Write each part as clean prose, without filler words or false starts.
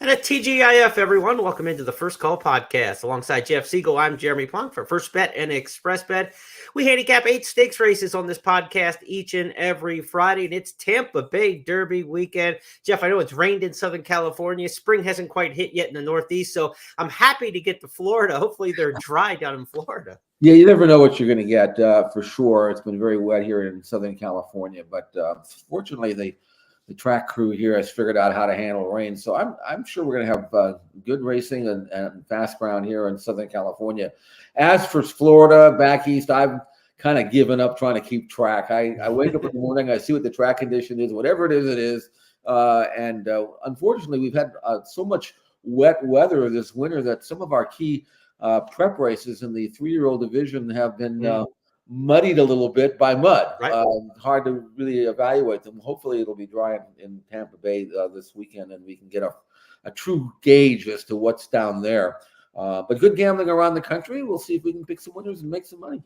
And at TGIF, everyone, welcome into the First Call Podcast. Alongside Jeff Siegel, I'm Jeremy Plonk for First Bet and Express Bet. We handicap 8 stakes races on this podcast each and every Friday, and it's Tampa Bay Derby weekend. Jeff, I know it's rained in Southern California. Spring hasn't quite hit yet in the Northeast, so I'm happy to get to Florida. Hopefully they're dry down in Florida. Yeah, you never know what you're going to get for sure. It's been very wet here in Southern California, but fortunately the track crew here has figured out how to handle rain. So I'm sure we're going to have good racing and fast ground here in Southern California. As for Florida, back east, I've kind of given up trying to keep track. I wake up in the morning, I see what the track condition is, whatever it is. And unfortunately, we've had so much wet weather this winter that some of our key prep races in the 3-year-old division have been muddied a little bit by mud. Right. Hard to really evaluate them. Hopefully it'll be dry in Tampa Bay this weekend, and we can get a true gauge as to what's down there. But good gambling around the country. We'll see if we can pick some winners and make some money.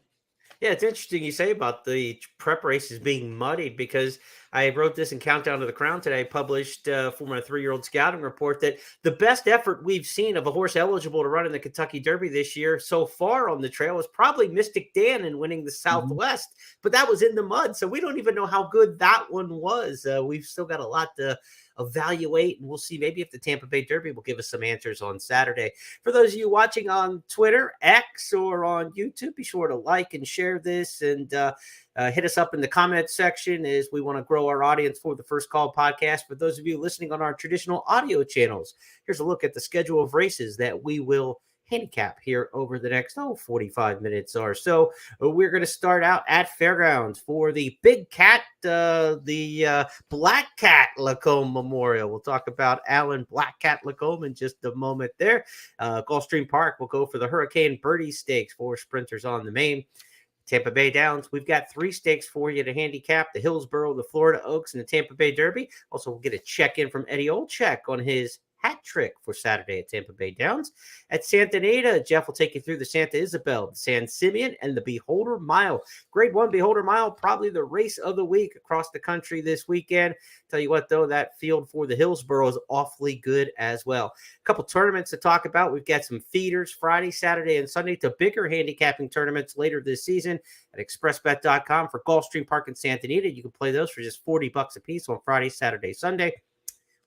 Yeah, it's interesting you say about the prep races being muddied, because I wrote this in Countdown to the Crown today. I published for my 3-year-old scouting report that the best effort we've seen of a horse eligible to run in the Kentucky Derby this year so far on the trail is probably Mystic Dan in winning the Southwest, but that was in the mud. So we don't even know how good that one was. We've still got a lot to evaluate, and we'll see maybe if the Tampa Bay Derby will give us some answers on Saturday. For those of you watching on Twitter, X, or on YouTube, be sure to like and share this, and hit us up in the comments section as we want to grow our audience for the First Call Podcast. For those of you listening on our traditional audio channels, here's a look at the schedule of races that we will handicap here over the next 45 minutes or so. We're going to start out at Fairgrounds for the Big Cat, the Black Cat Lacombe Memorial. We'll talk about Alan Black Cat Lacombe in just a moment there. Gulfstream Park will go for the Hurricane Birdie Stakes for sprinters on the main. Tampa Bay Downs, we've got 3 stakes for you to handicap: the Hillsborough, the Florida Oaks, and the Tampa Bay Derby. Also, we'll get a check-in from Eddie Olczyk on his hat trick for Saturday at Tampa Bay Downs. At Santa Anita, Jeff will take you through the Santa Isabel, the San Simeon, and the Beholder Mile. Grade 1 Beholder Mile, probably the race of the week across the country this weekend. Tell you what, though, that field for the Hillsborough is awfully good as well. A couple tournaments to talk about. We've got some feeders Friday, Saturday, and Sunday to bigger handicapping tournaments later this season at expressbet.com for Gulfstream Park and Santa Anita. You can play those for just $40 a piece on Friday, Saturday, Sunday.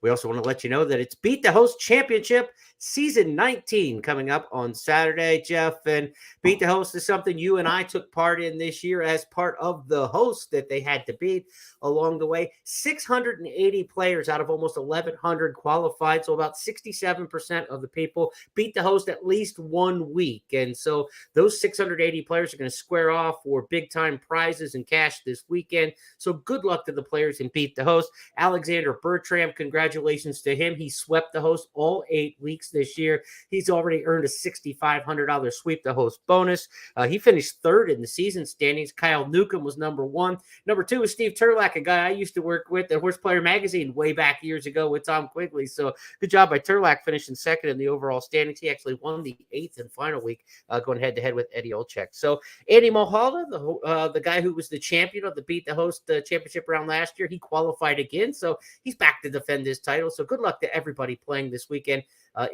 We also want to let you know that it's Beat the Host Championship Season 19 coming up on Saturday, Jeff. And Beat the Host is something you and I took part in this year as part of the host that they had to beat along the way. 680 players out of almost 1,100 qualified. So about 67% of the people beat the host at least 1 week. And so those 680 players are going to square off for big-time prizes and cash this weekend. So good luck to the players in Beat the Host. Alexander Bertram, congratulations to him. He swept the host all 8 weeks this year. He's already earned a $6,500 sweep the host bonus. He finished 3rd in the season standings. Kyle Newcomb was number 1. Number 2 is Steve Turlack, a guy I used to work with at Horse Player Magazine way back years ago with Tom Quigley. So good job by Turlack finishing 2nd in the overall standings. He actually won the 8th and final week going head-to-head with Eddie Olczyk. So Andy Mulholland, the guy who was the champion of the Beat the Host championship round last year, he qualified again. So he's back to defend his title. So good luck to everybody playing this weekend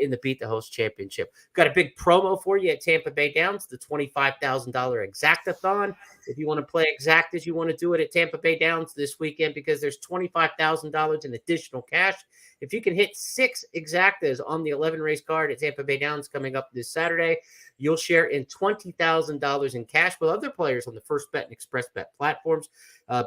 in the Beat the Host Championship. Got a big promo for you at Tampa Bay Downs, the $25,000 Exacta-thon. If you want to play Exactas, you want to do it at Tampa Bay Downs this weekend, because there's $25,000 in additional cash. If you can hit 6 Exactas on the 11 race card at Tampa Bay Downs coming up this Saturday, you'll share in $20,000 in cash with other players on the First Bet and Express Bet platforms.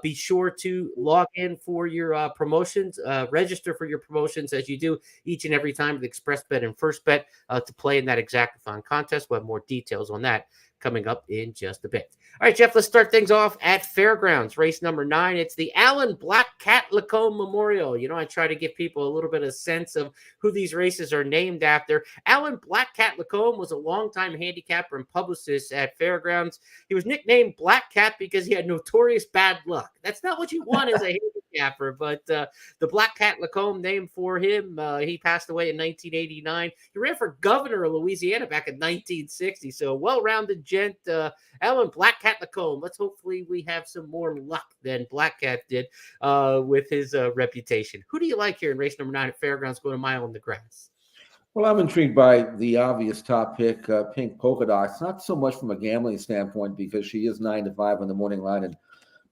Be sure to log in for your promotions, register for your promotions as you do each and every time with Express Bet and First Bet to play in that Exactathon contest. We'll have more details on that coming up in just a bit. All right, Jeff, let's start things off at Fairgrounds, race number 9. It's the Alan Black Cat Lacombe Memorial. You know, I try to give people a little bit of sense of who these races are named after. Alan Black Cat Lacombe was a longtime handicapper and publicist at Fairgrounds. He was nicknamed Black Cat because he had notorious bad luck. That's not what you want as a handicapper, but the Black Cat Lacombe named for him. He passed away in 1989. He ran for governor of Louisiana back in 1960, so well-rounded gent. Alan Black Cat Lacombe. Let's hopefully we have some more luck than Black Cat did with his reputation. Who do you like here in race number 9 at Fairgrounds, going a mile in the grass? Well, I'm intrigued by the obvious top pick, Pink Polka Dots. Not so much from a gambling standpoint because she is 9-5 on the morning line and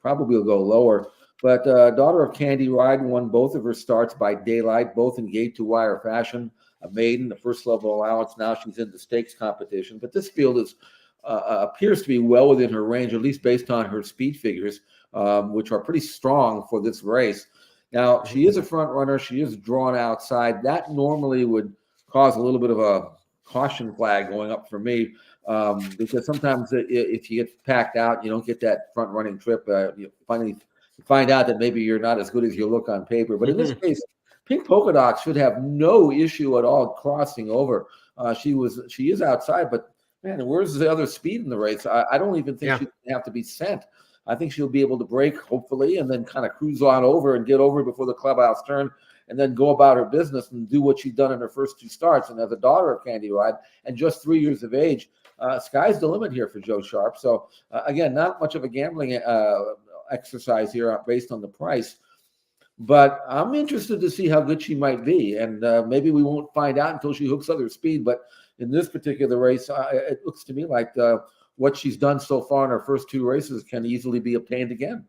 probably will go lower. But daughter of Candy Ride won both of her starts by daylight, both in gate-to-wire fashion. A maiden, the first level allowance. Now she's in the stakes competition. But this field is appears to be well within her range, at least based on her speed figures, which are pretty strong for this race. Now, she is a front runner. She is drawn outside. That normally would cause a little bit of a caution flag going up for me, because sometimes if you get packed out, you don't get that front running trip. You finally find out that maybe you're not as good as you look on paper. But in this case, Pink Polka Dots should have no issue at all crossing over. She is outside, but man, where's the other speed in the race? I don't even think she's going to have to be sent. I think she'll be able to break, hopefully, and then kind of cruise on over and get over before the clubhouse turn, and then go about her business and do what she's done in her first two starts. And as a daughter of Candy Ride and just 3 years of age, sky's the limit here for Joe Sharp. So, again, not much of a gambling exercise here based on the price. But I'm interested to see how good she might be. And maybe we won't find out until she hooks other speed. But in this particular race, it looks to me like what she's done so far in her first two races can easily be obtained again.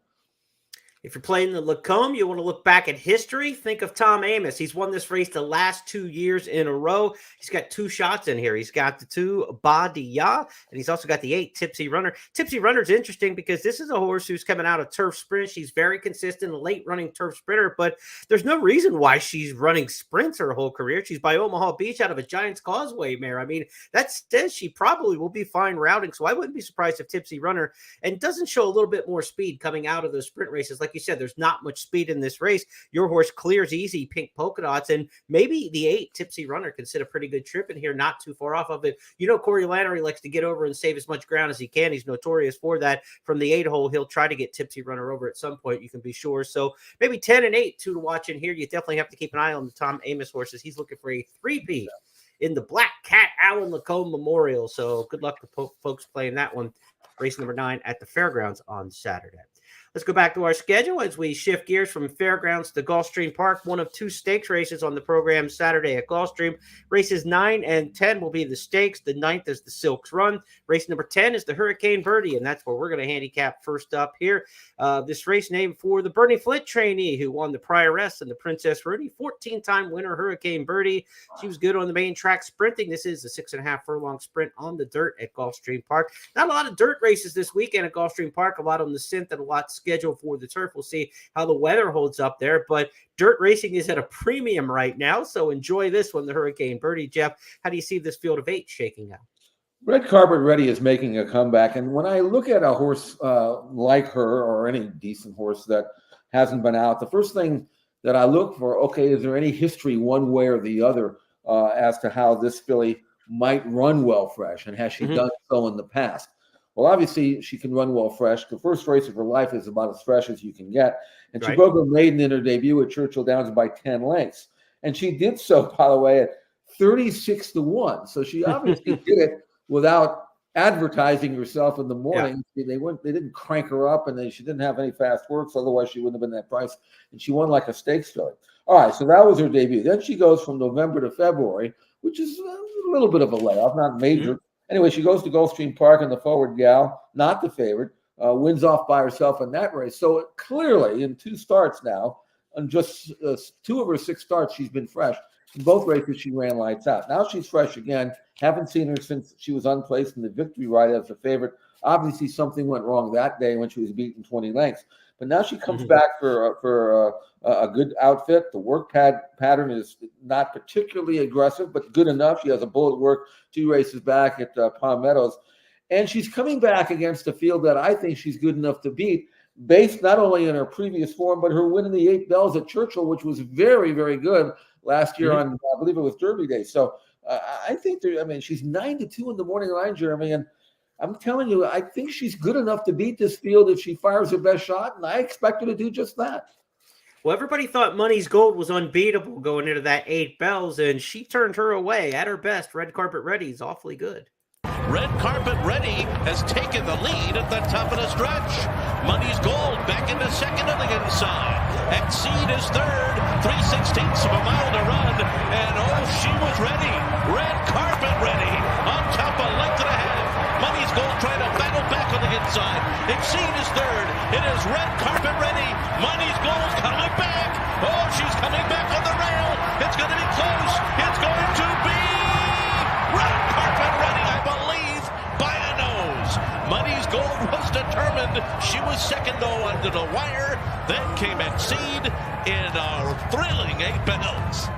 If you're playing the Lacombe, you want to look back at history, think of Tom Amoss. He's won this race the last 2 years in a row. He's got two shots in here. He's got the 2 Badia, and he's also got the 8 Tipsy Runner. Tipsy Runner is interesting because this is a horse who's coming out of turf sprint. She's very consistent, a late-running turf sprinter, but there's no reason why she's running sprints her whole career. She's by Omaha Beach out of a Giants Causeway mare. I mean, that says she probably will be fine routing, so I wouldn't be surprised if Tipsy Runner and doesn't show a little bit more speed coming out of those sprint races. Like you said, there's not much speed in this race. Your horse clears easy, Pink Polka Dots, and maybe the 8 Tipsy Runner can sit a pretty good trip in here, not too far off of it. You know, Corey Lannery likes to get over and save as much ground as he can. He's notorious for that. From the 8 hole, he'll try to get Tipsy Runner over at some point, you can be sure. So maybe 10 and 8, 2 to watch in here. You definitely have to keep an eye on the Tom Amoss horses. He's looking for a 3-peat in the Black Cat Allen Lacombe Memorial. So good luck to folks playing that one. Race number 9 at the fairgrounds on Saturday. Let's go back to our schedule as we shift gears from fairgrounds to Gulfstream Park. One of 2 stakes races on the program Saturday at Gulfstream. Races 9 and 10 will be the stakes. The 9th is the Silks Run. Race number 10 is the Hurricane Birdie, and that's where we're going to handicap first up here. This race named for the Bernie Flint trainee who won the Prioress and the Princess Rudy. 14-time winner Hurricane Birdie. She was good on the main track sprinting. This is a 6.5 furlong sprint on the dirt at Gulfstream Park. Not a lot of dirt races this weekend at Gulfstream Park. A lot on the synth and a lot scheduled for the turf. We'll see how the weather holds up there, but dirt racing is at a premium right now, so enjoy this one, the Hurricane Birdie. Jeff, how do you see this field of 8 shaking out? Red Carpet Ready is making a comeback, and when I look at a horse like her or any decent horse that hasn't been out, the first thing that I look for, okay, is there any history one way or the other as to how this filly might run well fresh, and has she done so in the past? Well, obviously, she can run well fresh. The first race of her life is about as fresh as you can get. And she broke her maiden in her debut at Churchill Downs by 10 lengths. And she did so, by the way, at 36-1. So she obviously did it without advertising herself in the morning. They didn't crank her up, and she didn't have any fast works. Otherwise, she wouldn't have been that price. And she won like a stakes filly. All right, so that was her debut. Then she goes from November to February, which is a little bit of a layoff, not major. Anyway, she goes to Gulfstream Park in the forward gal, not the favorite, wins off by herself in that race. So clearly, in 2 starts now, and just 2 of her 6 starts, she's been fresh. In both races, she ran lights out. Now she's fresh again. Haven't seen her since she was unplaced in the victory ride as a favorite. Obviously, something went wrong that day when she was beaten 20 lengths. But now she comes back for a good outfit. The work pattern is not particularly aggressive, but good enough. She has a bullet work 2 races back at Palm Meadows. And she's coming back against a field that I think she's good enough to beat, based not only on her previous form, but her win in the 8 Bells at Churchill, which was very, very good last year on, I believe it was Derby Day. So I think she's 9-2 in the morning line, Jeremy, and I'm telling you, I think she's good enough to beat this field if she fires her best shot, and I expect her to do just that. Well, everybody thought Money's Gold was unbeatable going into that 8 Bells, and she turned her away at her best. Red Carpet Ready is awfully good. Red Carpet Ready has taken the lead at the top of the stretch. Money's Gold back into second on the inside. Exceed is third, 3/16 of a mile to run, and she was ready. Exceed is third. It is red carpet ready. Money's Gold's coming back. Oh, she's coming back on the rail. It's going to be close. It's going to be red carpet ready, I believe, by a nose. Money's Gold was determined. She was second, though, under the wire. Then came Exceed in a thrilling 8 bells.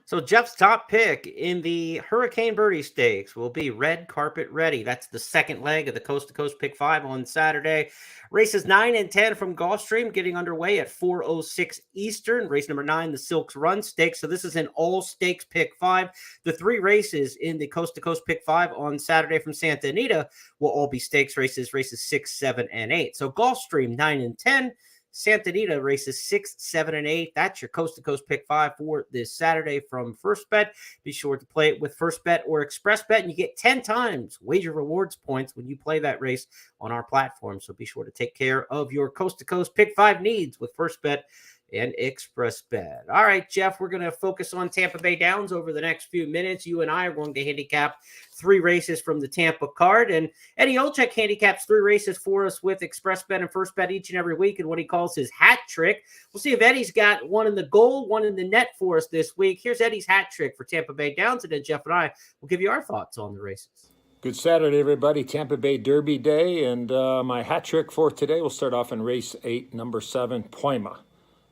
So Jeff's top pick in the Hurricane Birdie Stakes will be Red Carpet Ready. That's the second leg of the Coast to Coast Pick 5 on Saturday. Races 9 and 10 from Gulfstream getting underway at 4:06 Eastern. Race number 9, the Silks Run Stakes. So this is an all-stakes Pick 5. The 3 races in the Coast to Coast Pick 5 on Saturday from Santa Anita will all be stakes races 6, 7, and 8. So Gulfstream 9 and 10. Santa Anita races 6, 7, and 8. That's your Coast to Coast Pick 5 for this Saturday from First Bet. Be sure to play it with First Bet or Express Bet, and you get 10 times wager rewards points when you play that race on our platform. So be sure to take care of your Coast to Coast Pick 5 needs with First Bet and Express Bet. All right, Jeff, we're going to focus on Tampa Bay Downs over the next few minutes. You and I are going to handicap 3 races from the Tampa card, and Eddie Olczyk handicaps 3 races for us with Express Bet and First Bet each and every week in what he calls his hat trick. We'll see if Eddie's got one in the goal, one in the net for us this week. Here's Eddie's hat trick for Tampa Bay Downs, and then Jeff and I will give you our thoughts on the races. Good Saturday, everybody. Tampa Bay Derby Day, and my hat trick for today will start off in race 8, number 7, Poima.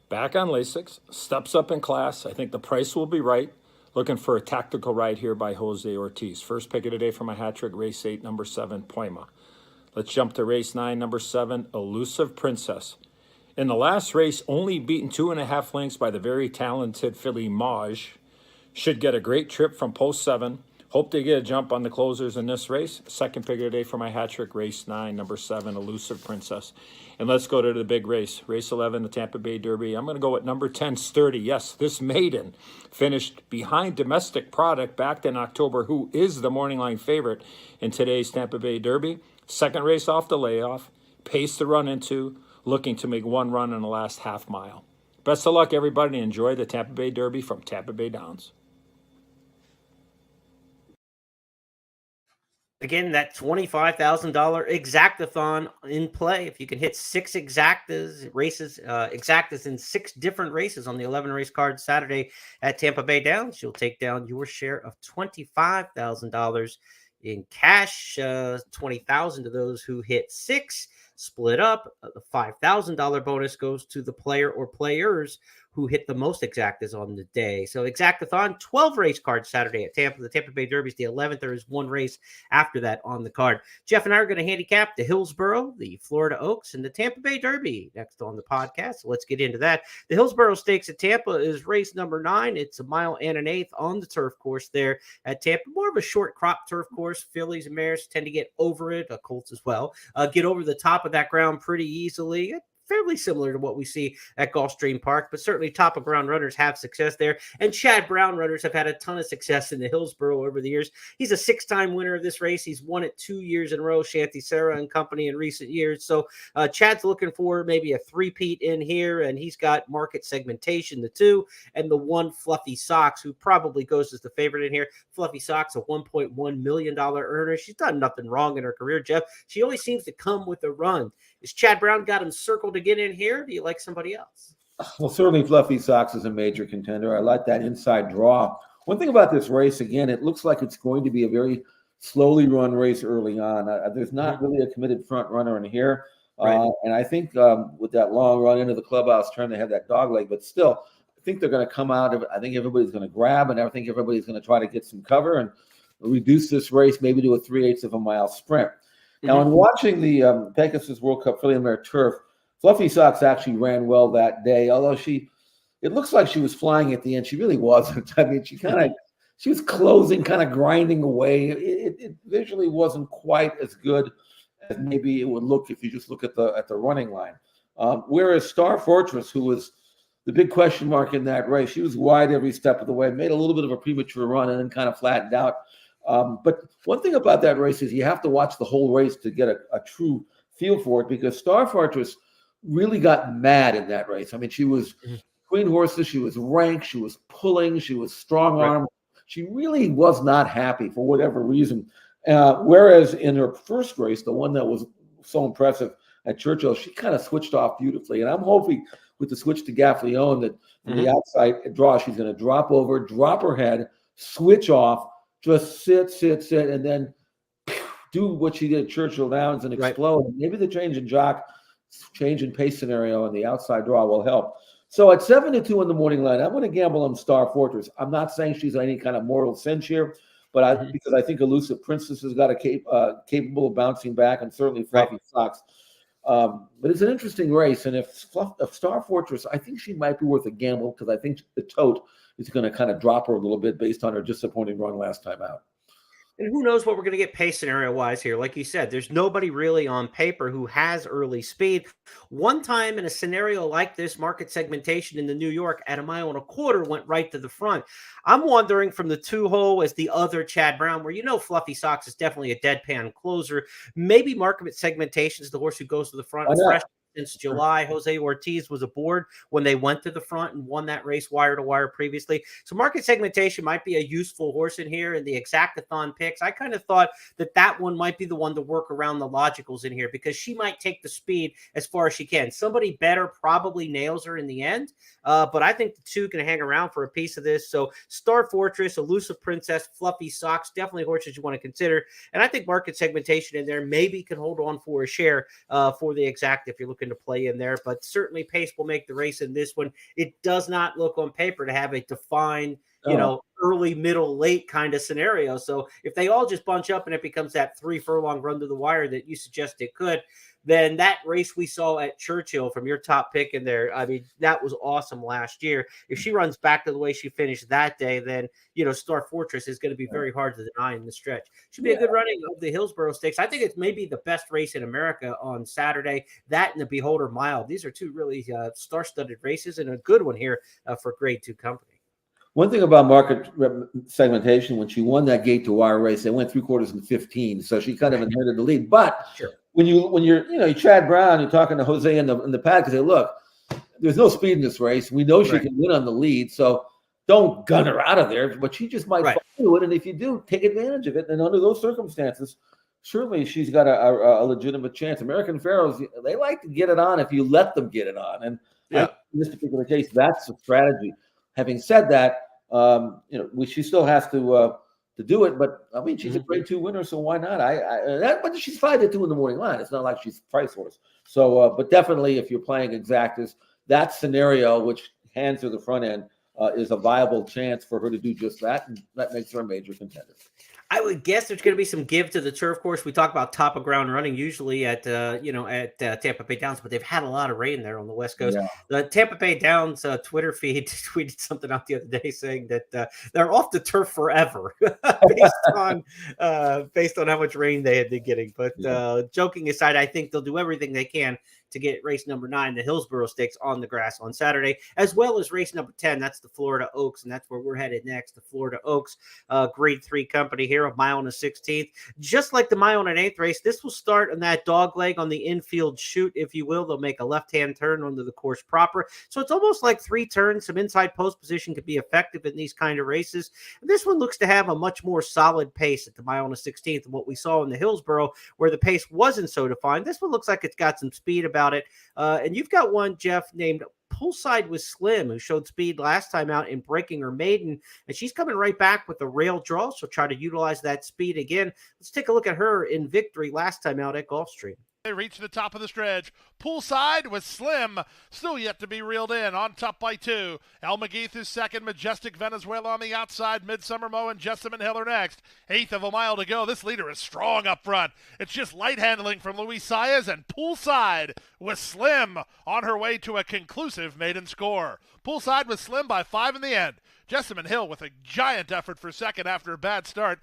Back on Lasix, steps up in class. I think the price will be right. Looking for a tactical ride here by Jose Ortiz. First pick of the day for my hat trick, race 8, number 7, Poima. Let's jump to race 9, number 7, Elusive Princess. In the last race, only beaten 2.5 lengths by the very talented filly Maj. Should get a great trip from post 7. Hope to get a jump on the closers in this race. Second pick of the day for my hat trick, race 9, number 7, Elusive Princess. And let's go to the big race, race 11, the Tampa Bay Derby. I'm going to go with number 10, Sturdy. Yes, this maiden finished behind Domestic Product back in October, who is the morning line favorite in today's Tampa Bay Derby. Second race off the layoff, pace to run into, looking to make 1 run in the last half mile. Best of luck, everybody. Enjoy the Tampa Bay Derby from Tampa Bay Downs. Again, that $25,000 Exactathon in play. If you can hit 6 Exactas in 6 different races on the 11 race card Saturday at Tampa Bay Downs, you'll take down your share of $25,000 in cash. 20,000 to those who hit 6. Split up, the $5,000 bonus goes to the player or players who hit the most Exactas on the day. So Exactathon, 12 race cards Saturday at Tampa. The Tampa Bay Derby is the 11th. There is 1 race after that on the card. Jeff and I are going to handicap the Hillsborough, the Florida Oaks, and the Tampa Bay Derby next on the podcast. So let's get into that. The Hillsborough Stakes at Tampa is race number 9. It's a 1 mile and an eighth on the turf course there at Tampa. More of a short crop turf course. Fillies and mares tend to get over it, Colts as well, get over the top of that ground pretty easily. Fairly similar to what we see at Gulfstream Park, but certainly top of ground runners have success there. And Chad Brown runners have had a ton of success in the Hillsborough over the years. He's a 6-time winner of this race. He's won it 2 years in a row, Shanty Sarah and company in recent years. So Chad's looking for maybe a 3-peat in here, and he's got market segmentation, the 2, and the 1 Fluffy Socks, who probably goes as the favorite in here. Fluffy Socks, a $1.1 million earner. She's done nothing wrong in her career, Jeff. She always seems to come with a run. Is Chad Brown got him circled to get in here? Do you like somebody else? Well, certainly Fluffy Socks is a major contender. I like that inside draw. One thing about this race, again, it looks like it's going to be a very slowly run race early on. There's not really a committed front runner in here. Right. And I think with that long run into the clubhouse turn, they have that dog leg. But still, I think they're going to come out of it. I think everybody's going to grab, and I think everybody's going to try to get some cover and reduce this race maybe to a 3/8 of a mile sprint. Now, in watching the Pegasus World Cup Filly and Mare Turf, Fluffy Socks actually ran well that day, although it looks like she was flying at the end. She really wasn't. I mean, she was closing, kind of grinding away. It visually wasn't quite as good as maybe it would look if you just look at the running line. Whereas Star Fortress, who was the big question mark in that race, she was wide every step of the way, made a little bit of a premature run and then kind of flattened out. But one thing about that race is you have to watch the whole race to get a true feel for it, because Star Fortress really got mad in that race. I mean, she was between horses, she was ranked, she was pulling, she was strong-armed. Right. She really was not happy for whatever reason. Whereas in her first race, the one that was so impressive at Churchill. She kind of switched off beautifully, and I'm hoping with the switch to Gaffleone that from the outside draw, she's going to drop over, drop her head, switch off, just sit, and then do what she did at Churchill Downs and explode. Right. Maybe the change in pace scenario and the outside draw will help. So at 7-2 in the morning line, I'm going to gamble on Star Fortress. I'm not saying she's any kind of mortal cinch here, but because I think Elusive Princess has got a capable of bouncing back, and certainly Fluffy Socks. But it's an interesting race, and if Star Fortress, I think she might be worth a gamble, because I think the tote is going to kind of drop her a little bit based on her disappointing run last time out. And who knows what we're going to get pace scenario-wise here. Like you said, there's nobody really on paper who has early speed. One time in a scenario like this, market segmentation in the New York at 1.25 miles went right to the front. I'm wondering from the 2-hole as the other Chad Brown, where Fluffy Socks is definitely a deadpan closer. Maybe market segmentation is the horse who goes to the front. Fresh since July. Jose Ortiz was aboard when they went to the front and won that race wire to wire previously. So market segmentation might be a useful horse in here. In the Exactathon picks, I kind of thought that one might be the one to work around the logicals in here, because she might take the speed as far as she can. Somebody better probably nails her in the end, but I think the two can hang around for a piece of this. So Star Fortress, Elusive Princess, Fluffy Socks, definitely horses you want to consider. And I think market segmentation in there maybe can hold on for a share for the Exacta if you're looking to play in there, but certainly pace will make the race in this one. It does not look on paper to have a defined, early, middle, late kind of scenario. So if they all just bunch up and it becomes that 3 furlong run to the wire that you suggest it could, then that race we saw at Churchill from your top pick in there, I mean, that was awesome last year. If she runs back to the way she finished that day, then, Star Fortress is going to be very hard to deny in the stretch. Should be a good running of the Hillsborough Stakes. I think it's maybe the best race in America on Saturday. That and the Beholder Mile. These are two really star-studded races, and a good one here for Grade 2 company. One thing about market segmentation, when she won that gate to wire race, they went 3/4 and 15, so she kind of inherited the lead. But when you're Chad Brown, you're talking to Jose in the paddock, and say, look, there's no speed in this race. We know she can win on the lead, so don't gun her out of there. But she just might follow it, and if you do, take advantage of it. And under those circumstances, certainly she's got a legitimate chance. American Pharaohs, they like to get it on if you let them get it on, and in this particular case, that's the strategy. Having said that, she still has to do it. But I mean, she's a Grade 2 winner, so why not? But she's 5-2 in the morning line. It's not like she's a price horse. So, but definitely, if you're playing Exactas, that scenario, which hands her the front end, is a viable chance for her to do just that, and that makes her a major contender. I would guess there's going to be some give to the turf course. We talk about top of ground running usually at Tampa Bay Downs, but they've had a lot of rain there on the West Coast. Yeah. The Tampa Bay Downs Twitter feed tweeted something out the other day saying that they're off the turf forever based on how much rain they had been getting. But joking aside, I think they'll do everything they can to get race number 9, the Hillsborough Stakes, on the grass on Saturday, as well as race number 10. That's the Florida Oaks, and that's where we're headed next. The Florida Oaks Grade 3 company here, 1 mile and a 16th. Just like the mile and an 8th race, this will start on that dog leg on the infield chute, if you will. They'll make a left-hand turn onto the course proper. So it's almost like 3 turns. Some inside post position could be effective in these kind of races. And this one looks to have a much more solid pace at the mile and a 16th than what we saw in the Hillsborough, where the pace wasn't so defined. This one looks like it's got some speed about it. And you've got one, Jeff, named Poolside with Slim, who showed speed last time out in breaking her maiden, and she's coming right back with the rail draw. She'll try to utilize that speed again. Let's take a look at her in victory last time out at Gulfstream. They reach the top of the stretch. Poolside with Slim, still yet to be reeled in, on top by 2. El McGeeth is second, Majestic Venezuela on the outside, Midsummer Mo and Jessamine Hill are next. 1/8 of a mile to go. This leader is strong up front. It's just light handling from Luis Saez, and Poolside with Slim on her way to a conclusive maiden score. Poolside with Slim by 5 in the end. Jessamine Hill with a giant effort for second after a bad start.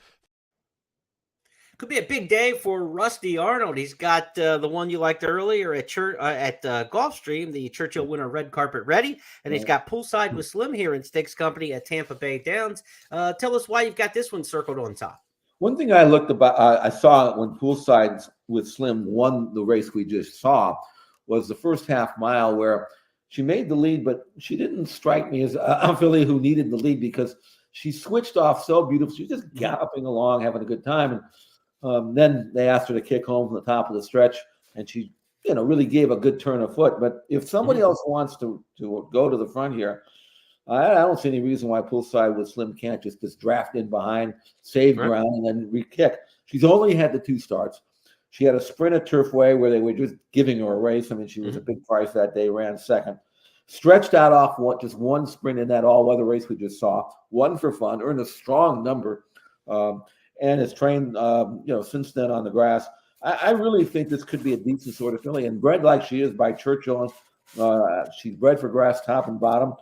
Could be a big day for Rusty Arnold. He's got the one you liked earlier at Gulfstream, the Churchill winner Red Carpet Ready, and he's got Poolside with Slim here in Stakes Company at Tampa Bay Downs. Tell us why you've got this one circled on top. One thing I saw when Poolside with Slim won the race we just saw was the first half mile, where she made the lead, but she didn't strike me as a filly who needed the lead, because she switched off so beautifully. She was just galloping along, having a good time. And then they asked her to kick home from the top of the stretch. and she, really gave a good turn of foot. But if somebody else wants to go to the front here, I don't see any reason why Poolside with Slim can't just draft in behind, save ground, and then re-kick. She's only had the 2 starts. She had a sprint at Turfway where they were just giving her a race. I mean, she was a big price that day, ran second. Stretched out off just one sprint in that all-weather race we just saw, won for fun, earned a strong number, and has trained, since then on the grass. I really think this could be a decent sort of filly, and bred like she is by Churchill. She's bred for grass top and bottom.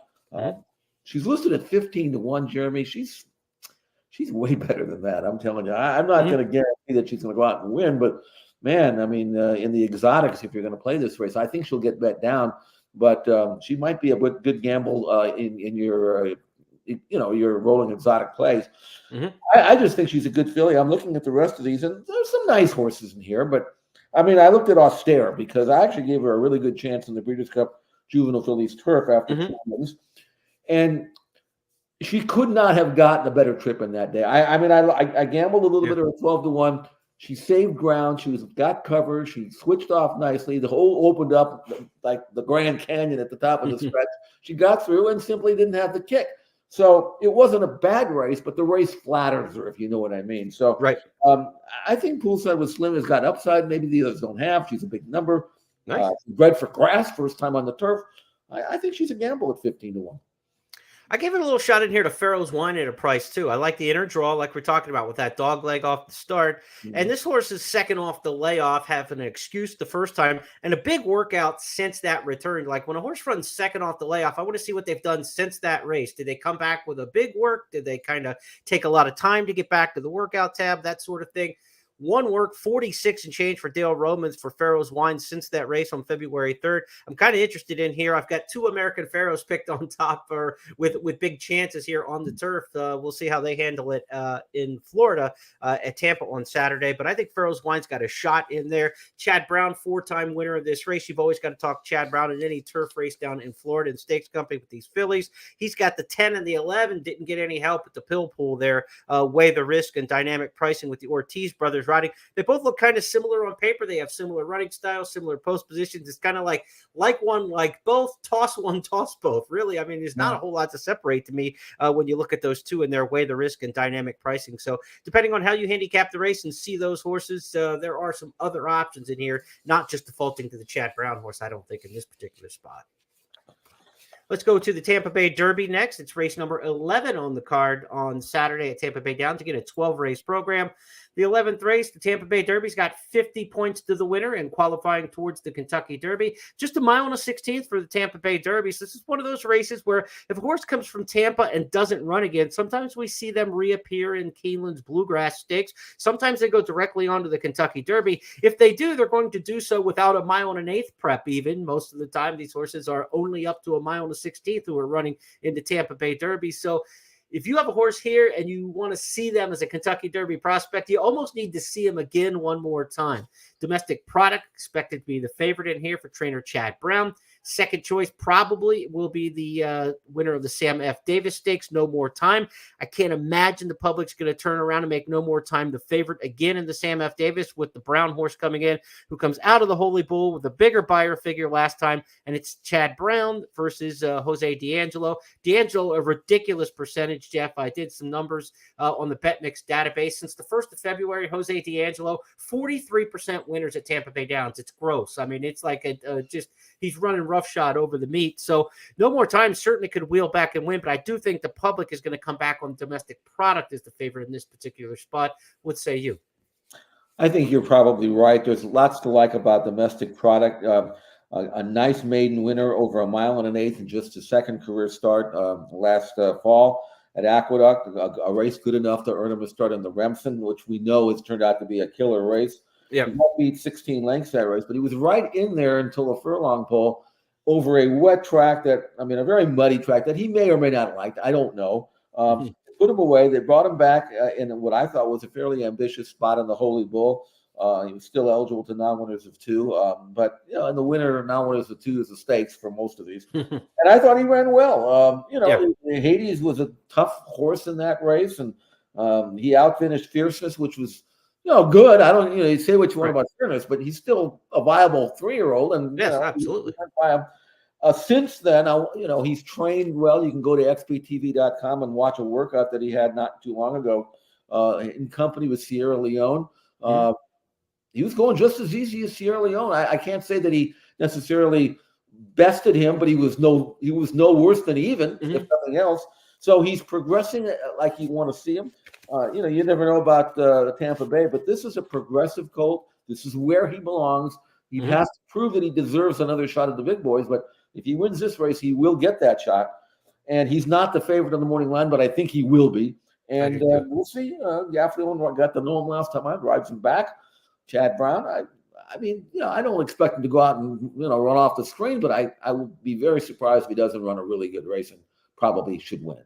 She's listed at 15-1, Jeremy. She's way better than that. I'm telling you. I'm not going to guarantee that she's going to go out and win, but man, I mean, in the exotics, if you're going to play this race, I think she'll get bet down. But she might be a good gamble in your your rolling exotic plays. I just think she's a good filly. I'm looking at the rest of these, and there's some nice horses in here. But I mean, I looked at Austere because I actually gave her a really good chance in the Breeders' Cup Juvenile Fillies Turf after 2 wins. And she could not have gotten a better trip in that day. I gambled a little bit of 12-1. She saved ground. She got cover. She switched off nicely. The hole opened up like the Grand Canyon at the top of the stretch. She got through and simply didn't have the kick. So it wasn't a bad race, but the race flatters her, if you know what I mean. So I think Poolside with Slim has got upside. Maybe the others don't have. She's a big number. Nice. Bred for grass, first time on the turf. I think she's a gamble at 15-1. I gave it a little shot in here to Pharaoh's Wine at a price, too. I like the inner draw, like we're talking about, with that dog leg off the start. And this horse is second off the layoff, having an excuse the first time, and a big workout since that return. Like, when a horse runs second off the layoff, I want to see what they've done since that race. Did they come back with a big work? Did they kind of take a lot of time to get back to the workout tab, that sort of thing? One work, 46 and change for Dale Romans for Pharaoh's Wine since that race on February 3rd. I'm kind of interested in here. I've got 2 American Pharaohs picked on top with big chances here on the turf. We'll see how they handle it in Florida at Tampa on Saturday. But I think Pharaoh's Wine's got a shot in there. Chad Brown, 4-time winner of this race. You've always got to talk Chad Brown in any turf race down in Florida and Stakes Company with these fillies. He's got the 10 and the 11. Didn't get any help at the pill pool there. Weigh the risk and dynamic pricing with the Ortiz brothers riding. They both look kind of similar on paper. They have similar running styles, similar post positions. It's kind of like one, like both, toss one, toss both. Really, I mean, there's not a whole lot to separate to me when you look at those two and their weigh the risk and dynamic pricing. So depending on how you handicap the race and see those horses, there are some other options in here, not just defaulting to the Chad Brown horse, I don't think, in this particular spot. Let's go to the Tampa Bay Derby next. It's race number 11 on the card on Saturday at Tampa Bay Downs. Again, a 12-race program. The 11th race, the Tampa Bay Derby's got 50 points to the winner and qualifying towards the Kentucky Derby. Just a mile and a 16th for the Tampa Bay Derby. So this is one of those races where if a horse comes from Tampa and doesn't run again, sometimes we see them reappear in Keeneland's Bluegrass Stakes. Sometimes they go directly onto the Kentucky Derby. If they do, they're going to do so without a mile and an eighth prep even. Most of the time, these horses are only up to a mile and a 16th who are running into Tampa Bay Derby. So if you have a horse here and you want to see them as a Kentucky Derby prospect, you almost need to see them again one more time. Domestic Product expected to be the favorite in here for trainer Chad Brown. Second choice probably will be the winner of the Sam F. Davis Stakes, No More Time. I can't imagine the public's going to turn around and make No More Time the favorite again in the Sam F. Davis with the Brown horse coming in, who comes out of the Holy Bull with a bigger buyer figure last time, and it's Chad Brown versus Jose D'Angelo. D'Angelo, a ridiculous percentage, Jeff. I did some numbers on the BetMix database. Since the 1st of February, Jose D'Angelo, 43% winners at Tampa Bay Downs. It's gross. I mean, it's like he's running roughshod over the meat. So No More Time certainly could wheel back and win, but I do think the public is going to come back on Domestic Product as the favorite in this particular spot. What say you? I think you're probably right. There's lots to like about Domestic Product. A nice maiden winner over a mile and an eighth in just his second career start last fall at Aqueduct. A race good enough to earn him a start in the Remsen, which we know has turned out to be a killer race. Yeah, he beat 16 lengths that race, but he was right in there until a furlong pole over a wet track a very muddy track that he may or may not have liked. I don't know. Put him away. They brought him back in what I thought was a fairly ambitious spot in the Holy Bull. He was still eligible to non-winners of 2, but in the winner, non-winners of 2 is the stakes for most of these. And I thought he ran well. Hades was a tough horse in that race, and he outfinished Fierceness, which was good. I don't, you say what you want Right. about fairness, but he's still a viable 3-year-old. And, Yes, absolutely. Since then, he's trained well. You can go to xbtv.com and watch a workout that he had not too long ago in company with Sierra Leone. He was going just as easy as Sierra Leone. I can't say that he necessarily bested him, but he was no worse than even, if nothing else. So he's progressing like you want to see him. You never know about the Tampa Bay, but this is a progressive colt. This is where he belongs. He has to prove that he deserves another shot at the big boys, but if he wins this race, he will get that shot. And he's not the favorite on the morning line, but I think he will be. And we'll see. Gaffley got to know him last time I drives him back. Chad Brown, I don't expect him to go out and, run off the screen, but I would be very surprised if he doesn't run a really good race and probably should win.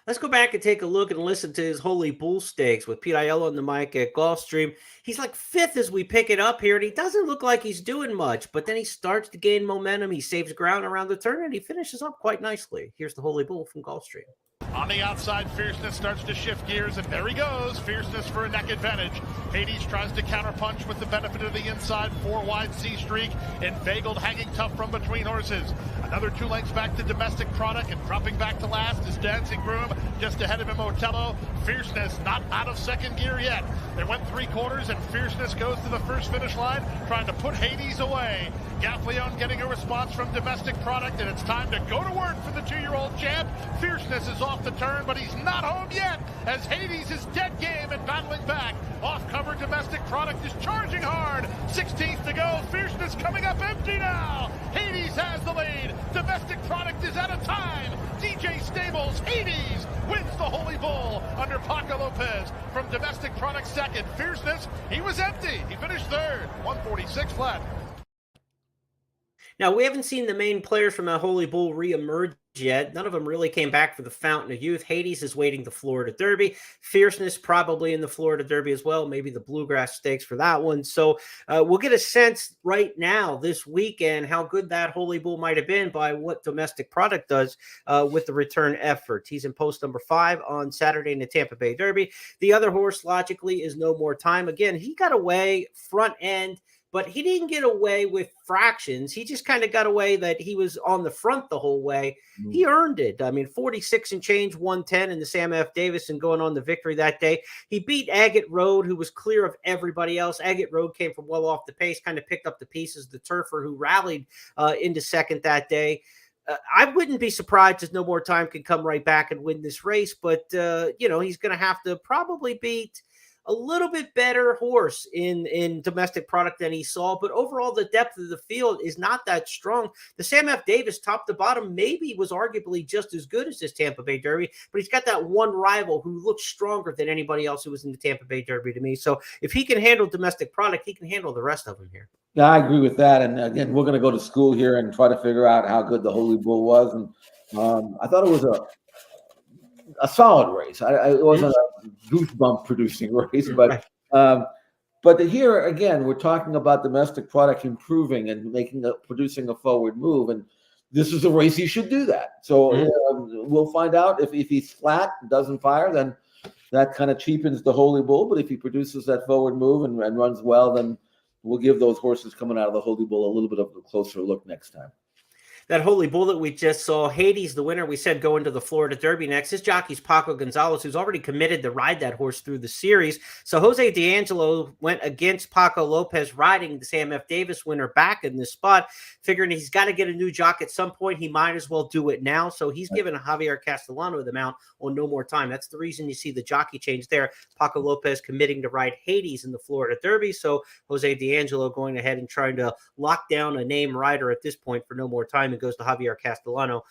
Let's go back and take a look and listen to his Holy Bull Stakes with Pete Aiello on the mic at Gulfstream. He's like fifth as we pick it up here, and he doesn't look like he's doing much, but then he starts to gain momentum. He saves ground around the turn, and he finishes up quite nicely. Here's the Holy Bull from Gulfstream. On the outside, Fierceness starts to shift gears, and there he goes. Fierceness for a neck advantage. Hades tries to counterpunch with the benefit of the inside 4-wide C streak. Inveigled hanging tough from between horses. Another 2 lengths back to Domestic Product, and dropping back to last is Dancing Groom, just ahead of him Otello. Fierceness not out of second gear yet. They went 3/4, and Fierceness goes to the first finish line, trying to put Hades away. Gaffleon getting a response from Domestic Product, and it's time to go to work for the 2-year-old champ. Fierceness is off the turn, but he's not home yet, as Hades is dead game and battling back. Off-cover Domestic Product is charging hard. 16th to go. Fierceness coming up empty now. Hades has the lead. Domestic Product is out of time. DJ Stables, Hades wins the Holy Bull under Paco Lopez. From Domestic Product second. Fierceness, he was empty. He finished third. 146 flat. Now, we haven't seen the main players from the Holy Bull reemerge yet. None of them really came back for the Fountain of Youth. Hades is waiting the Florida Derby. Fierceness probably in the Florida Derby as well. Maybe the Bluegrass Stakes for that one. So we'll get a sense right now this weekend how good that Holy Bull might have been by what Domestic Product does with the return effort. He's in post number 5 on Saturday in the Tampa Bay Derby. The other horse, logically, is No More Time. Again, he got away front end, but he didn't get away with fractions. He just kind of got away that he was on the front the whole way. He earned it. 46 and change, 110 in the Sam F. Davis and going on the victory that day. He beat Agate Road, who was clear of everybody else. Agate Road came from well off the pace, kind of picked up the pieces. The turfer who rallied into second that day. I wouldn't be surprised if No More Time can come right back and win this race, but, he's going to have to probably beat a little bit better horse in Domestic Product than he saw, but overall the depth of the field is not that strong. The Sam F. Davis top to bottom maybe was arguably just as good as this Tampa Bay Derby, but he's got that one rival who looks stronger than anybody else who was in the Tampa Bay Derby to me. So if he can handle Domestic Product, he can handle the rest of them here. Yeah, I agree with that. And again, we're going to go to school here and try to figure out how good the Holy Bull was. And I thought it was a solid race. It wasn't a goosebump producing race, but here again, we're talking about Domestic Product improving and producing a forward move, and this is a race he should do that. So we'll find out if he's flat, doesn't fire, then that kind of cheapens the Holy Bull. But if he produces that forward move and runs well, then we'll give those horses coming out of the Holy Bull a little bit of a closer look next time. That Holy Bull that we just saw, Hades, the winner, we said going to the Florida Derby next. His jockey's Paco Gonzalez, who's already committed to ride that horse through the series. So Jose D'Angelo went against Paco Lopez, riding the Sam F. Davis winner back in this spot, figuring he's got to get a new jockey at some point. He might as well do it now. So he's given Javier Castellano the mount on No More Time. That's the reason you see the jockey change there. Paco Lopez committing to ride Hades in the Florida Derby. So Jose D'Angelo going ahead and trying to lock down a name rider at this point for No More Time, and goes to Javier Castellano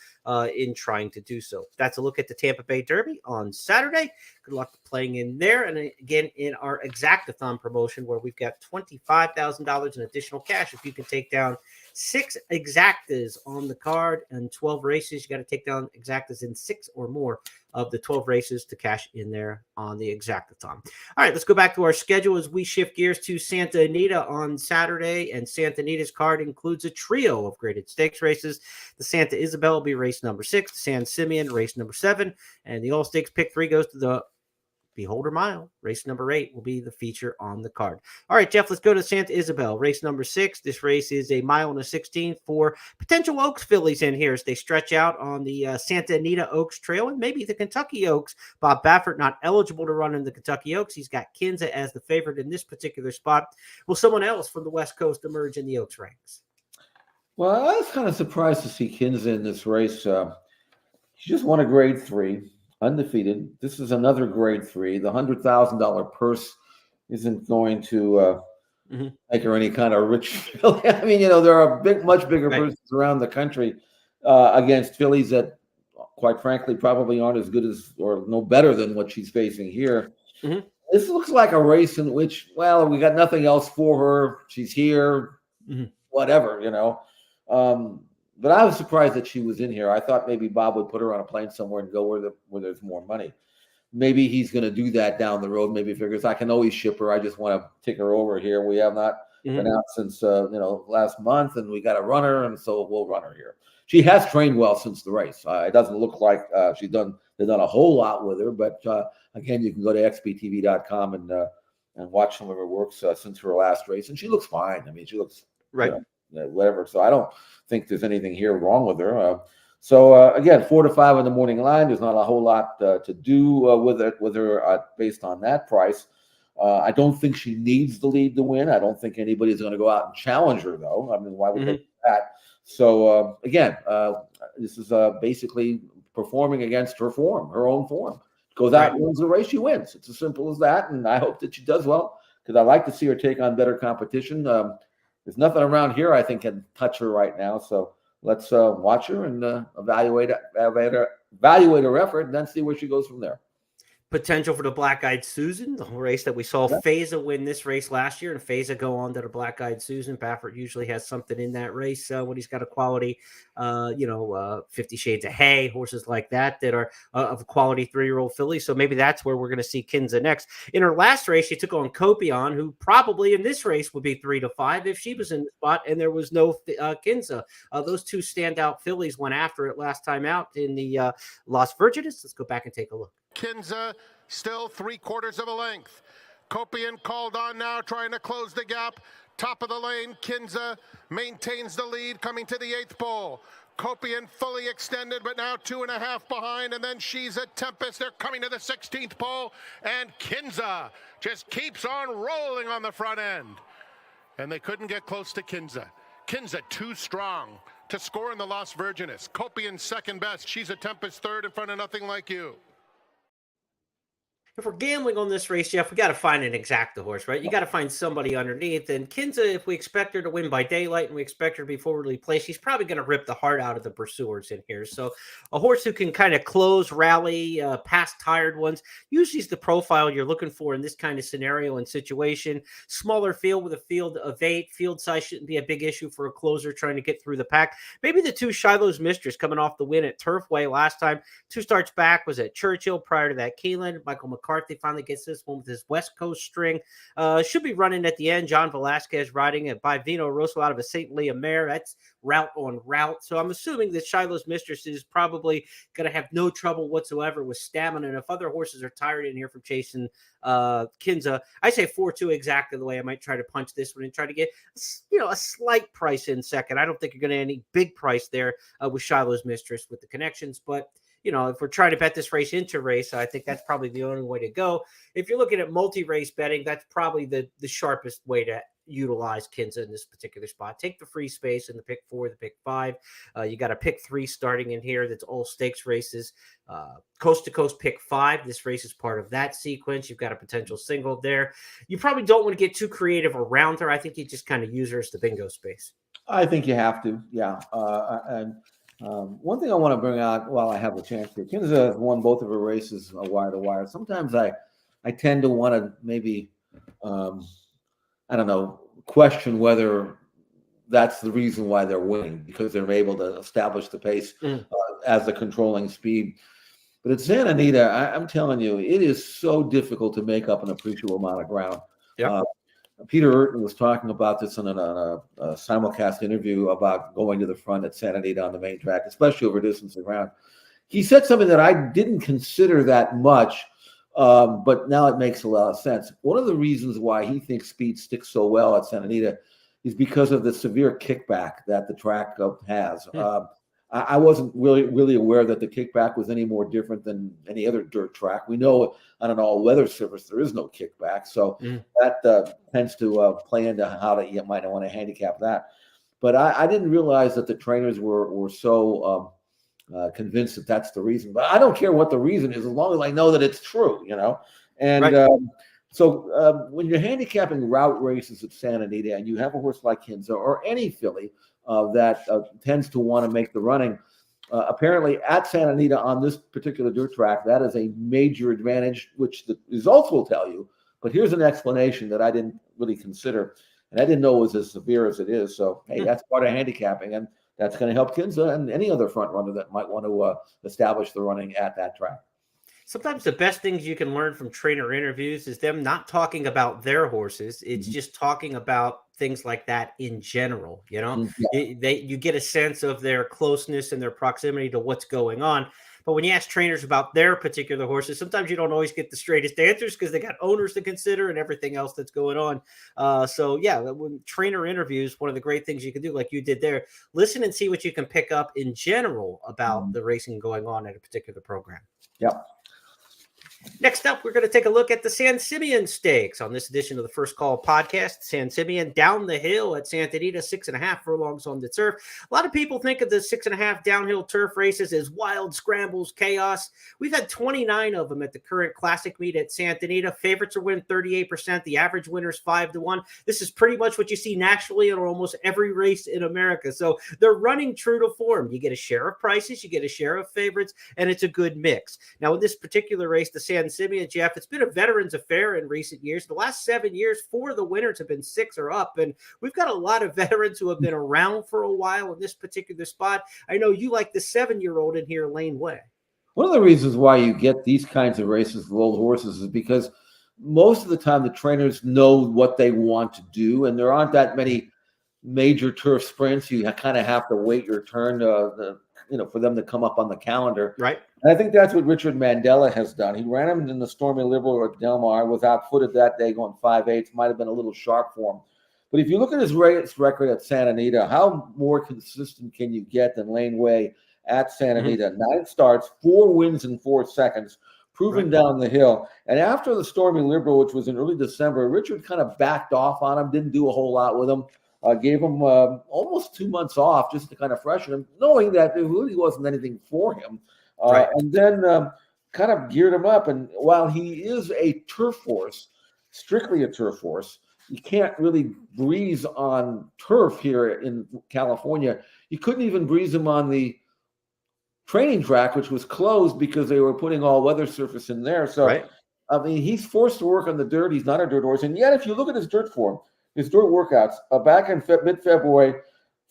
in trying to do so. That's a look at the Tampa Bay Derby on Saturday. Good luck playing in there. And again, in our Exactathon promotion, where we've got $25,000 in additional cash. If you can take down 6 Exactas on the card and 12 races, you got to take down Exactas in 6 or more of the 12 races to cash in there on the Exactathon. All right, let's go back to our schedule as we shift gears to Santa Anita on Saturday. And Santa Anita's card includes a trio of graded stakes races. The Santa Isabel will be race number 6, the San Simeon race number 7, and the All Stakes pick 3 goes to the Beholder Mile, race number 8, will be the feature on the card. All right, Jeff, let's go to Santa Isabel, race number 6. This race is a 1 mile and a 16 for potential Oaks fillies in here as they stretch out on the Santa Anita Oaks Trail and maybe the Kentucky Oaks. Bob Baffert not eligible to run in the Kentucky Oaks. He's got Kinza as the favorite in this particular spot. Will someone else from the West Coast emerge in the Oaks ranks? Well, I was kind of surprised to see Kinza in this race. She just won a grade 3. Undefeated. This is another grade 3. The $100,000 purse isn't going to make her any kind of rich filly. I mean, there are much bigger purses around the country against fillies that, quite frankly, probably aren't as good as or no better than what she's facing here. This looks like a race in which, well, we got nothing else for her. She's here, whatever, But I was surprised that she was in here. I thought maybe Bob would put her on a plane somewhere and go where there's more money. Maybe he's going to do that down the road. Maybe he figures I can always ship her. I just want to take her over here. We have not been out since last month, and we got to run her, and so we'll run her here. She has trained well since the race. It doesn't look like they've done a whole lot with her, but again, you can go to xbtv.com and watch some of her works since her last race, and she looks fine. I mean, she looks right. Whatever. So I don't think there's anything here wrong with her. Again, 4 to 5 in the morning line. There's not a whole lot to do with her based on that price. I don't think she needs the lead to win. I don't think anybody's going to go out and challenge her, though. I mean, why would they do that? So again, this is basically performing against her own form. Goes out and wins the race, she wins. It's as simple as that. And I hope that she does well because I like to see her take on better competition. There's nothing around here I think can touch her right now. So let's watch her and evaluate her effort and then see where she goes from there. Potential for the Black Eyed Susan, the race that we saw Feza win this race last year, and Feza go on to the Black Eyed Susan. Baffert usually has something in that race when he's got a quality, 50 Shades of Hay, horses like that are of a quality 3-year-old filly. So maybe that's where we're going to see Kinza next. In her last race, she took on Copion, who probably in this race would be 3 to 5 if she was in the spot and there was no Kinza. Those two standout fillies went after it last time out in the Las Virgenes. Let's go back and take a look. Kinza still 3/4 of a length. Copian called on now, trying to close the gap. Top of the lane, Kinza maintains the lead coming to the 8th pole. Copian fully extended, but now 2.5 behind, and then she's a Tempest. They're coming to the 16th pole, and Kinza just keeps on rolling on the front end. And they couldn't get close to Kinza. Kinza too strong to score in the Las Virgenes. Copian second best. She's a Tempest third in front of Nothing Like You. If we're gambling on this race, Jeff, we got to find an Exacta horse, right? You got to find somebody underneath. And Kinza, if we expect her to win by daylight and we expect her to be forwardly placed, she's probably going to rip the heart out of the pursuers in here. So a horse who can kind of close, rally, past tired ones, usually is the profile you're looking for in this kind of scenario and situation. Smaller field with a field of 8. Field size shouldn't be a big issue for a closer trying to get through the pack. Maybe the 2 Shiloh's Mistress coming off the win at Turfway last time. 2 starts back was at Churchill. Prior to that, Keeneland. Michael McCarthy finally gets this one with his West Coast string. Should be running at the end. John Velasquez riding it by Vino Rosso out of a St. Leah mare. That's route on route. So I'm assuming that Shiloh's Mistress is probably going to have no trouble whatsoever with stamina. And if other horses are tired in here from chasing Kinza, I say 4-2 Exacta the way I might try to punch this one and try to get a slight price in second. I don't think you're going to any big price there with Shiloh's Mistress with the connections, but if we're trying to bet this race into race, I think that's probably the only way to go. If you're looking at multi-race betting, that's probably the sharpest way to utilize Kinza in this particular spot. Take the free space in the pick 4, the pick 5. You got a pick 3 starting in here. That's all stakes races. Coast to coast pick 5. This race is part of that sequence. You've got a potential single there. You probably don't want to get too creative around her. I think you just kind of use her as the bingo space. I think you have to. Yeah. One thing I want to bring out while I have a chance here, Kinza has won both of her races wire to wire. Sometimes I tend to want to maybe, question whether that's the reason why they're winning, because they're able to establish the pace as the controlling speed. But at Santa Anita, I'm telling you, it is so difficult to make up an appreciable amount of ground. Yep. Peter Urton was talking about this in a simulcast interview about going to the front at Santa Anita on the main track, especially over distance and ground. He said something that I didn't consider that much, But now it makes a lot of sense. One of the reasons why he thinks speed sticks so well at Santa Anita is because of the severe kickback that the track has. I wasn't really aware that the kickback was any more different than any other dirt track. We know on an all-weather surface there is no kickback, so that tends to play into how you might want to handicap that. But I didn't realize that the trainers were so convinced that that's the reason. But I don't care what the reason is, as long as I know that it's true, And Right. So when you're handicapping route races at Santa Anita and you have a horse like Kinza or any filly that tends to want to make the running, apparently at Santa Anita on this particular dirt track, that is a major advantage, which the results will tell you. But here's an explanation that I didn't really consider, and I didn't know it was as severe as it is. So, hey, that's part of handicapping, and that's going to help Kinza and any other front runner that might want to establish the running at that track. Sometimes the best things you can learn from trainer interviews is them not talking about their horses. It's just talking about things like that in general. You get a sense of their closeness and their proximity to what's going on. But when you ask trainers about their particular horses, sometimes you don't always get the straightest answers because they got owners to consider and everything else that's going on. So when trainer interviews, one of the great things you can do, like you did there, listen and see what you can pick up in general about the racing going on at a particular program. Yep. Next up, we're going to take a look at the San Simeon Stakes on this edition of the First Call podcast. San Simeon down the hill at Santa Anita, 6.5 furlongs on the turf. A lot of people think of the 6.5 downhill turf races as wild scrambles, chaos. We've had 29 of them at the current classic meet at Santa Anita. Favorites are winning 38%. The average winner is 5-1. This is pretty much what you see nationally in almost every race in America. So they're running true to form. You get a share of prices, you get a share of favorites, and it's a good mix. Now, in this particular race, the San Simeon, Jeff, it's been a veterans affair in recent years. The last 7 years, 4 of the winners have been 6 or up, and we've got a lot of veterans who have been around for a while in this particular spot. I know you like the 7-year-old in here, Lane Way. One of the reasons why you get these kinds of races with old horses is because most of the time the trainers know what they want to do, and there aren't that many major turf sprints. You kind of have to wait your turn for them to come up on the calendar. Right. And I think that's what Richard Mandela has done. He ran him in the Stormy Liberal at Del Mar, was outfooted that day going 5/8, might have been a little sharp for him. But if you look at his race record at Santa Anita, how more consistent can you get than Lane Way at Santa Anita? 9 starts, 4 wins in 4 seconds, proven down the hill. And after the Stormy Liberal, which was in early December, Richard kind of backed off on him, didn't do a whole lot with him. Gave him almost 2 months off just to kind of freshen him, knowing that there really wasn't anything for him. And then kind of geared him up. And while he is a turf horse, strictly a turf horse, you can't really breeze on turf here in California. You couldn't even breeze him on the training track, which was closed because they were putting all weather surface in there. So, I mean, he's forced to work on the dirt. He's not a dirt horse. And yet, if you look at his dirt form, his dirt workouts, back in mid-February,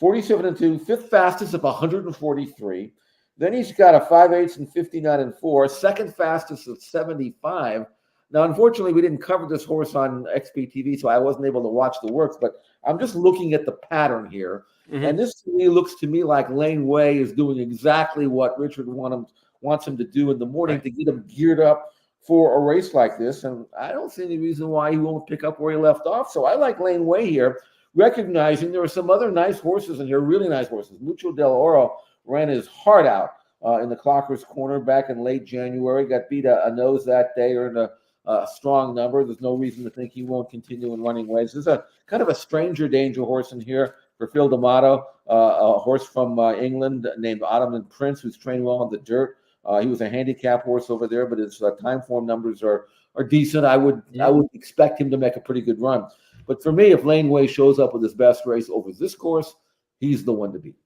47-2, 5th fastest of 143. Then he's got a 5/8 and 59-4, 2nd fastest of 75. Now, unfortunately, we didn't cover this horse on XPTV, so I wasn't able to watch the works, but I'm just looking at the pattern here. And this to me looks to me like Lane Way is doing exactly what Richard wants him to do in the morning to get him geared up for a race like this. And I don't see any reason why he won't pick up where he left off. So I like Lane Way here, recognizing there are some other nice horses in here, really nice horses. Mucho del Oro ran his heart out in the Clocker's Corner back in late January, got beat a nose that day, earned a strong number. There's no reason to think he won't continue in running ways. There's a kind of a stranger danger horse in here for Phil D'Amato, a horse from England named Ottoman Prince, who's trained well on the dirt. He was a handicap horse over there, but his time form numbers are decent. I would expect him to make a pretty good run. But for me, if Lane Way shows up with his best race over this course, he's the one to beat.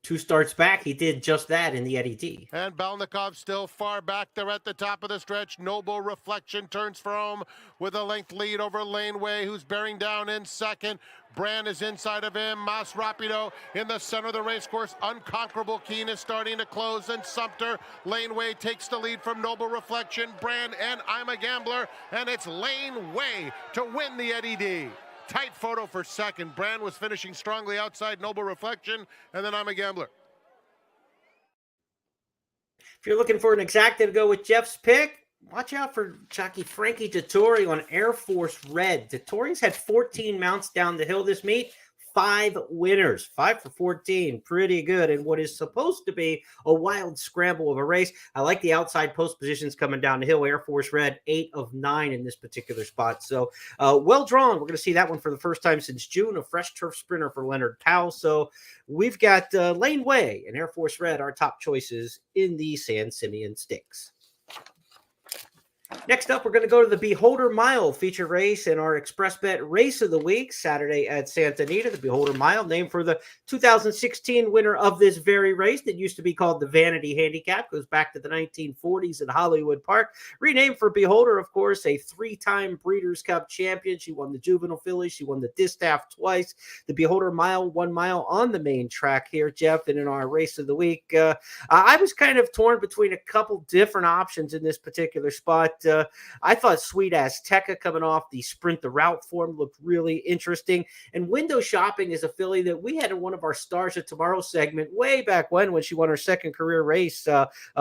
2 starts back, he did just that in the Eddie D. And Balnikov still far back there at the top of the stretch. Noble Reflection turns for home with a length lead over Lane Way, who's bearing down in second. Brand is inside of him. Mas Rapido in the center of the racecourse. Unconquerable Keen is starting to close, and Sumter. Lane Way takes the lead from Noble Reflection, Brand, and I'm a Gambler, and it's Lane Way to win the Eddie D. Tight photo for second. Brand was finishing strongly outside Noble Reflection, and then I'm a Gambler. If you're looking for an Exacta to go with Jeff's pick, watch out for jockey Frankie Dettori on Air Force Red. Dettori's had 14 mounts down the hill this meet. 5 winners, 5 for 14, pretty good in what is supposed to be a wild scramble of a race. I like the outside post positions coming down the hill. Air Force Red, 8 of 9 in this particular spot. So well drawn. We're going to see that one for the first time since June, a fresh turf sprinter for Leonard Powell. So we've got Lane Way and Air Force Red, our top choices in the San Simeon Stakes. Next up, we're going to go to the Beholder Mile feature race in our Express Bet Race of the Week, Saturday at Santa Anita. The Beholder Mile, named for the 2016 winner of this very race that used to be called the Vanity Handicap, goes back to the 1940s at Hollywood Park. Renamed for Beholder, of course, a 3-time Breeders' Cup champion. She won the Juvenile Filly. She won the Distaff twice. The Beholder Mile, 1 mile on the main track here, Jeff, and in our Race of the Week. I was kind of torn between a couple different options in this particular spot. I thought Sweet Azteca coming off the Sprint the Route form looked really interesting. And Window Shopping is a filly that we had in one of our Stars of Tomorrow segment way back when she won her second career race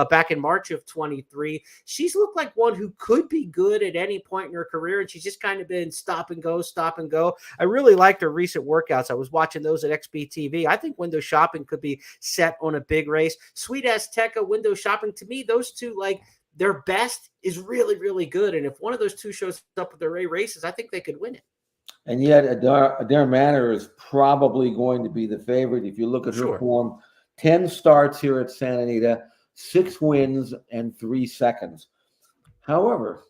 back in March of 23. She's looked like one who could be good at any point in her career, and she's just kind of been stop and go. I really liked her recent workouts. I was watching those at XBTV. I think Window Shopping could be set on a big race. Sweet Azteca, Window Shopping, to me, those two, like, their best is really, really good. And if one of those two shows up with their A races, I think they could win it. And yet Adair Manor is probably going to be the favorite. If you look at her form, 10 starts here at Santa Anita, 6 wins and 3 seconds. However,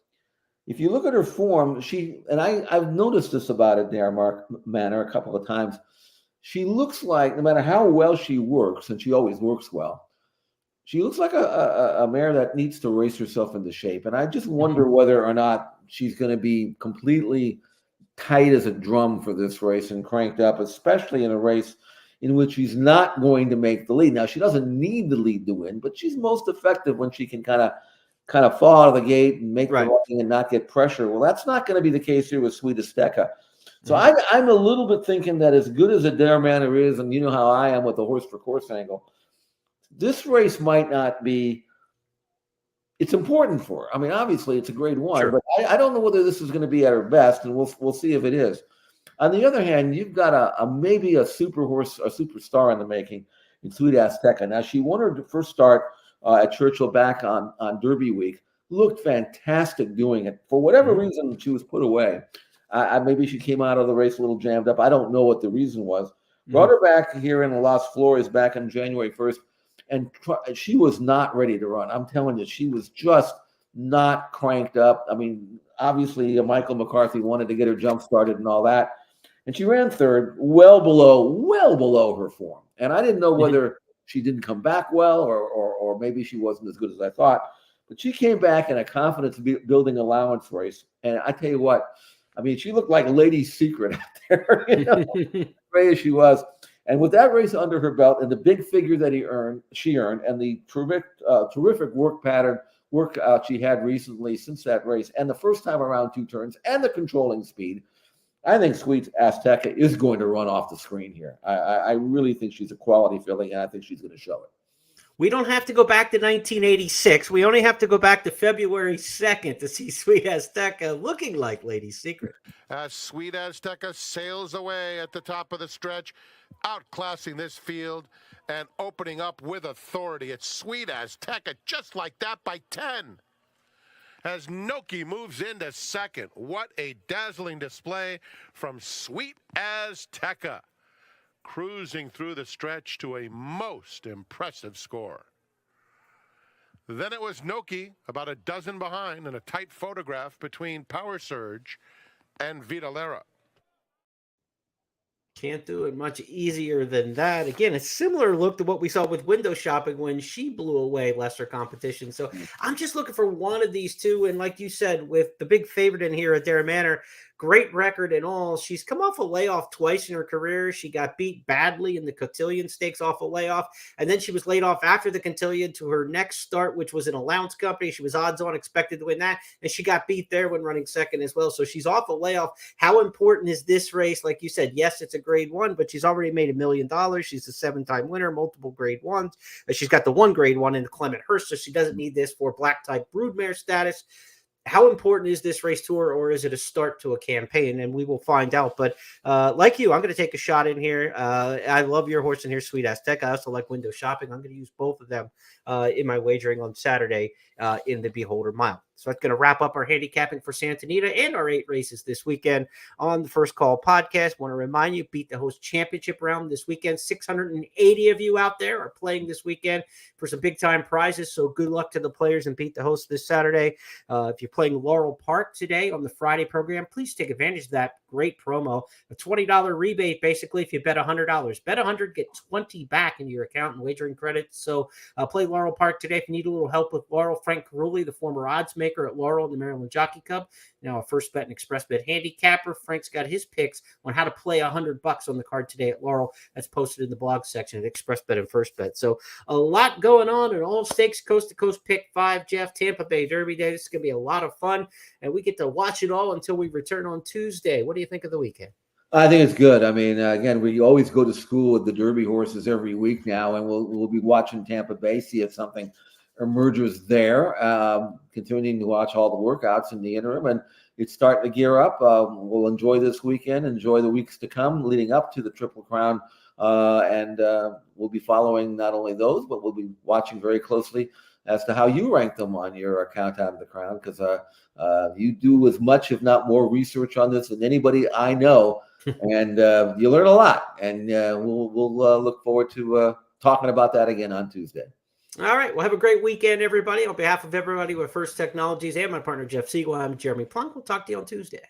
if you look at her form, I've noticed this about Adair Manor a couple of times. She looks like, no matter how well she works, and she always works well, she looks like a mare that needs to race herself into shape. And I just wonder whether or not she's going to be completely tight as a drum for this race and cranked up, especially in a race in which she's not going to make the lead. Now, she doesn't need the lead to win, but she's most effective when she can kind of fall out of the gate and make the running and not get pressure. Well, that's not going to be the case here with Sweet Azteca. So I'm a little bit thinking that as good as Adair Manor is, and you know how I am with the horse for course angle, this race might not be – it's important for her. I mean, obviously, it's a grade 1, but I don't know whether this is going to be at her best, and we'll see if it is. On the other hand, you've got maybe a super horse, a superstar in the making in Sweet Azteca. Now, she won her first start at Churchill back on Derby week. Looked fantastic doing it. For whatever reason, she was put away. Maybe she came out of the race a little jammed up. I don't know what the reason was. Brought her back here in the Las Flores back on January 1st. And she was not ready to run. I'm telling you, she was just not cranked up. I mean, obviously, Michael McCarthy wanted to get her jump started and all that. And she ran third, well below her form. And I didn't know whether she didn't come back well or maybe she wasn't as good as I thought. But she came back in a confidence-building allowance race. And I tell you what, I mean, she looked like Lady Secret out there, great as she was. And with that race under her belt and the big figure that she earned, and the terrific workout she had recently since that race, and the first time around 2 turns, and the controlling speed, I think Sweet Azteca is going to run off the screen here. I really think she's a quality filly, and I think she's going to show it. We don't have to go back to 1986. We only have to go back to February 2nd to see Sweet Azteca looking like Lady Secret. As Sweet Azteca sails away at the top of the stretch, outclassing this field and opening up with authority. It's Sweet Azteca just like that by 10. As Noki moves into second. What a dazzling display from Sweet Azteca, cruising through the stretch to a most impressive score. Then it was Noki, about a dozen behind, in a tight photograph between Power Surge and Vitalera. Can't do it much easier than that. Again, a similar look to what we saw with Window Shopping when she blew away lesser competition. So I'm just looking for one of these two. And like you said, with the big favorite in here at Adair Manor, great record and all. She's come off a layoff twice in her career. She got beat badly in the Cotillion Stakes off a layoff, and then she was laid off after the Cotillion to her next start, which was an allowance company. She was odds on, expected to win that, and she got beat there when running second as well. So she's off a layoff. How important is this race? Like you said, yes, it's a grade one, but she's already made $1 million. She's a 7-time winner, multiple grade ones. She's got the one grade one in the Clement Hurst, so she doesn't need this for black type broodmare status. How important is this race to her, or is it a start to a campaign? And we will find out. But like you, I'm going to take a shot in here. I love your horse in here, Sweet Aztec. I also like window shopping. I'm going to use both of them in my wagering on Saturday in the Beholder Mile. So that's going to wrap up our handicapping for Santa Anita and our 8 races this weekend on the First Call podcast. Want to remind you, Beat the Host Championship round this weekend. 680 of you out there are playing this weekend for some big time prizes. So good luck to the players and Beat the Host this Saturday. If you're playing Laurel Park today on the Friday program, please take advantage of that great promo. A $20 rebate, basically, if you bet $100. Bet 100, get 20 back into your account and wagering credits. So play Laurel Park today. If you need a little help with Laurel, Frank Carulli, the former odds maker at Laurel in the Maryland Jockey Cup, now a first bet and express bet handicapper. Frank's got his picks on how to play $100 on the card today at Laurel. That's posted in the blog section at Express Bet and First Bet. So a lot going on in all stakes, coast to coast pick 5, Jeff, Tampa Bay Derby Day. This is going to be a lot of fun, and we get to watch it all until we return on Tuesday. What do you think of the weekend? I think it's good. I mean, again, we always go to school with the Derby horses every week now, and we'll be watching Tampa Bay, see if something emerges there, continuing to watch all the workouts in the interim, and it's starting to gear up. We'll enjoy this weekend, enjoy the weeks to come leading up to the Triple Crown, and we'll be following not only those, but we'll be watching very closely as to how you rank them on your Countdown to the Crown, because you do as much, if not more, research on this than anybody I know, and you learn a lot, and we'll look forward to talking about that again on Tuesday. All right. Well, have a great weekend, everybody. On behalf of everybody with First Technologies and my partner, Jeff Siegel, I'm Jeremy Plonk. We'll talk to you on Tuesday.